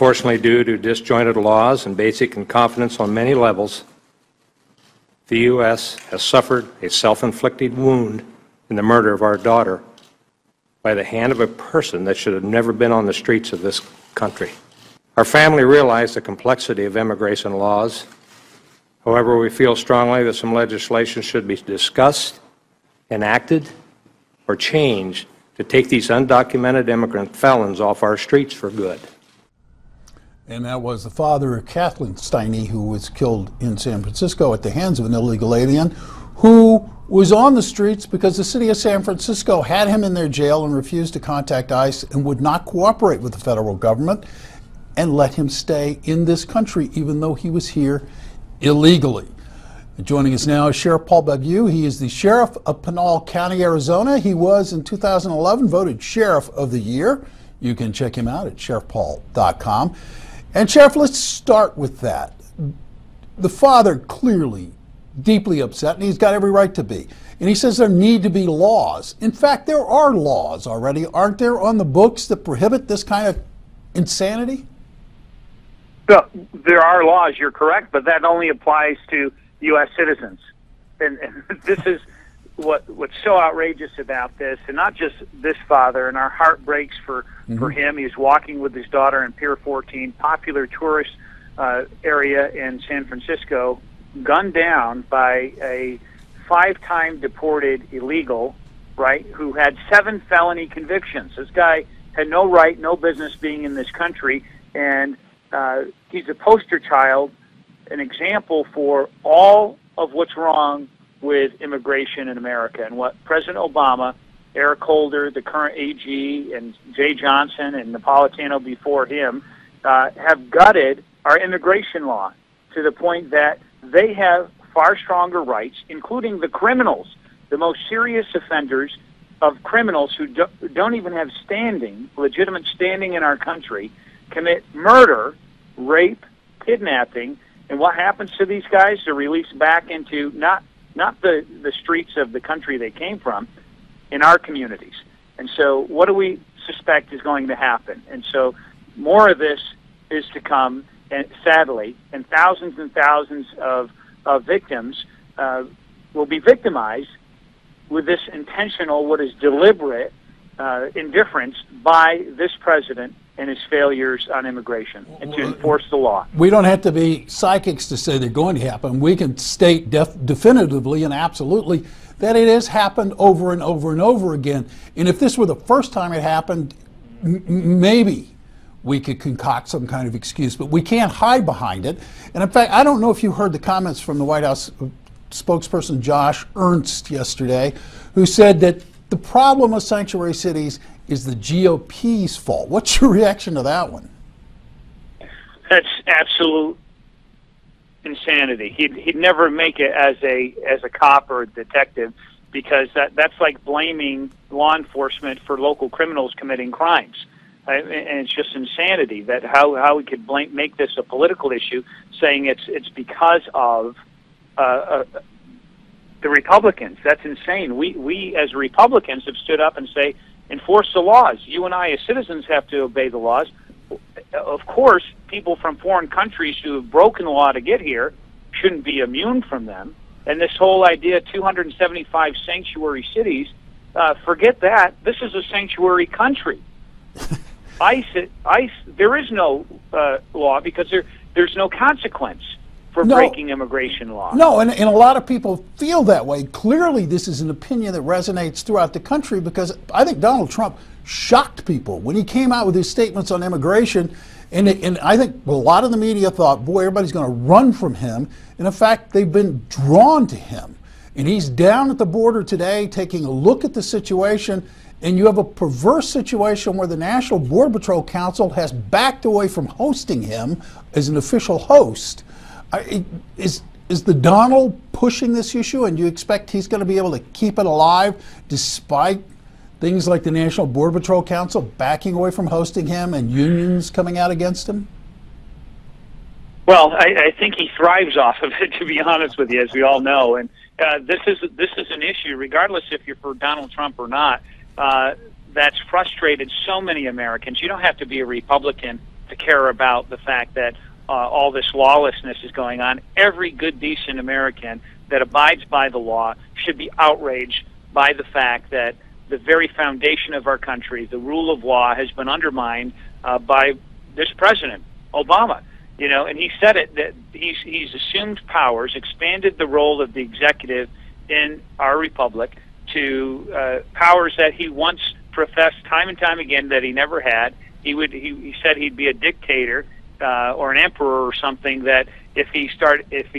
Unfortunately, due to disjointed laws and basic incompetence on many levels, the U.S. has suffered a self-inflicted wound in the murder of our daughter by the hand of a person that should have never been on the streets of this country. Our family realized the complexity of immigration laws. However, we feel strongly that some legislation should be discussed, enacted, or changed to take these undocumented immigrant felons off our streets for good. And that was the father of Kathleen Steiny, who was killed in San Francisco at the hands of an illegal alien who was on the streets because the city of San Francisco had him in their jail and refused to contact ICE and would not cooperate with the federal government and let him stay in this country even though he was here illegally. Joining us now is Sheriff Paul Babeu. He is the sheriff of Pinal County, Arizona. He was in 2011 voted Sheriff of the Year. You can check him out at sheriffpaul.com. And Sheriff, let's start with that. The father clearly deeply upset, and he's got every right to be. And he says there need to be laws. In fact, there are laws already, aren't there, on the books that prohibit this kind of insanity? Well, there are laws, you're correct, but that only applies to U.S. citizens. And this is what's so outrageous about this, and not just this father, and our heart breaks for him. He's walking with his daughter in Pier 14, popular tourist area in San Francisco, gunned down by a 5-time deported illegal, right, who had 7 felony convictions. This guy had no right, no business being in this country, and he's a poster child, an example for all of what's wrong with immigration in America and what President Obama, Eric Holder, the current AG, and Jay Johnson and Napolitano before him have gutted our immigration law to the point that they have far stronger rights, including the criminals, the most serious offenders of criminals who don't even have standing, legitimate standing in our country, commit murder, rape, kidnapping, and what happens to these guys? They're released back into not the streets of the country they came from, in our communities. And so what do we suspect is going to happen? And so more of this is to come, and sadly, and thousands of victims will be victimized with this intentional, what is deliberate indifference by this president and his failures on immigration and to enforce the law. We don't have to be psychics to say they're going to happen. We can state definitively and absolutely that it has happened over and over and over again. And if this were the first time it happened, maybe we could concoct some kind of excuse, but we can't hide behind it. And in fact, I don't know if you heard the comments from the White House spokesperson Josh Ernst yesterday, who said that the problem with sanctuary cities is the GOP's fault. What's your reaction to that one? That's absolute insanity. He'd never make it as a cop or a detective, because that's like blaming law enforcement for local criminals committing crimes. And it's just insanity that how we could make this a political issue, saying it's because of the Republicans. That's insane. We as Republicans have stood up and say, enforce the laws. You and I as citizens have to obey the laws. Of course, people from foreign countries who have broken the law to get here shouldn't be immune from them. And this whole idea, 275 sanctuary cities, forget that. This is a sanctuary country. ICE, there is no law because there's no consequence for breaking immigration law. No, and a lot of people feel that way. Clearly, this is an opinion that resonates throughout the country, because I think Donald Trump shocked people when he came out with his statements on immigration. And I think a lot of the media thought, boy, everybody's going to run from him. And in fact, they've been drawn to him. And he's down at the border today taking a look at the situation. And you have a perverse situation where the National Border Patrol Council has backed away from hosting him as an official host. Is the Donald pushing this issue, and do you expect he's going to be able to keep it alive despite things like the National Border Patrol Council backing away from hosting him and unions coming out against him? Well, I think he thrives off of it, to be honest with you, as we all know. And this is an issue, regardless if you're for Donald Trump or not, that's frustrated so many Americans. You don't have to be a Republican to care about the fact that all this lawlessness is going on. Every good, decent American that abides by the law should be outraged by the fact that the very foundation of our country, the rule of law, has been undermined by this president, Obama. You know, and he said it, that he's assumed powers, expanded the role of the executive in our republic to powers that he once professed time and time again that he never had. He said he'd be a dictator or an emperor or something, that if he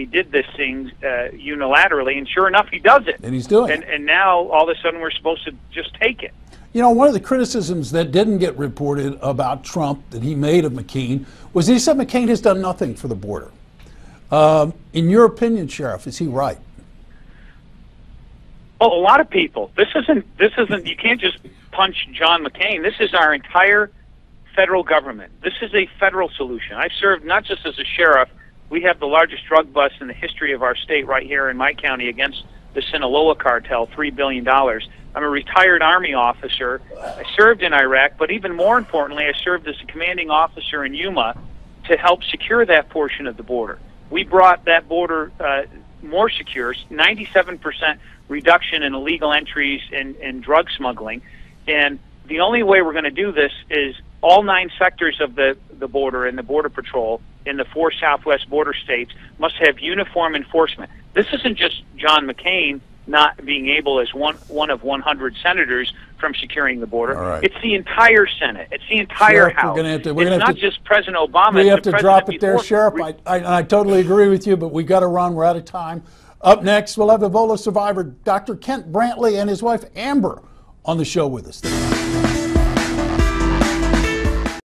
did this thing unilaterally, and sure enough he does it. And he's doing it. And now all of a sudden we're supposed to just take it. You know, one of the criticisms that didn't get reported about Trump that he made of McCain was he said McCain has done nothing for the border. In your opinion, Sheriff, is he right? Well, a lot of people. This isn't. You can't just punch John McCain. This is our entire federal government. This is a federal solution. I served not just as a sheriff. We have the largest drug bust in the history of our state right here in my county against the Sinaloa cartel, $3 billion. I'm a retired Army officer. I served in Iraq, but even more importantly, I served as a commanding officer in Yuma to help secure that portion of the border. We brought that border more secure, 97% reduction in illegal entries and drug smuggling. And the only way we're going to do this is all 9 sectors of the border and the Border Patrol in the 4 southwest border states must have uniform enforcement. This isn't just John McCain not being able as one of 100 senators from securing the border. Right. It's the entire Senate. It's the entire Sheriff, House. We're gonna have to, just President Obama. We have it's the to drop president it there, before. Sheriff. I totally agree with you, but we got to run. We're out of time. Up next, we'll have Ebola survivor Dr. Kent Brantley and his wife Amber on the show with us.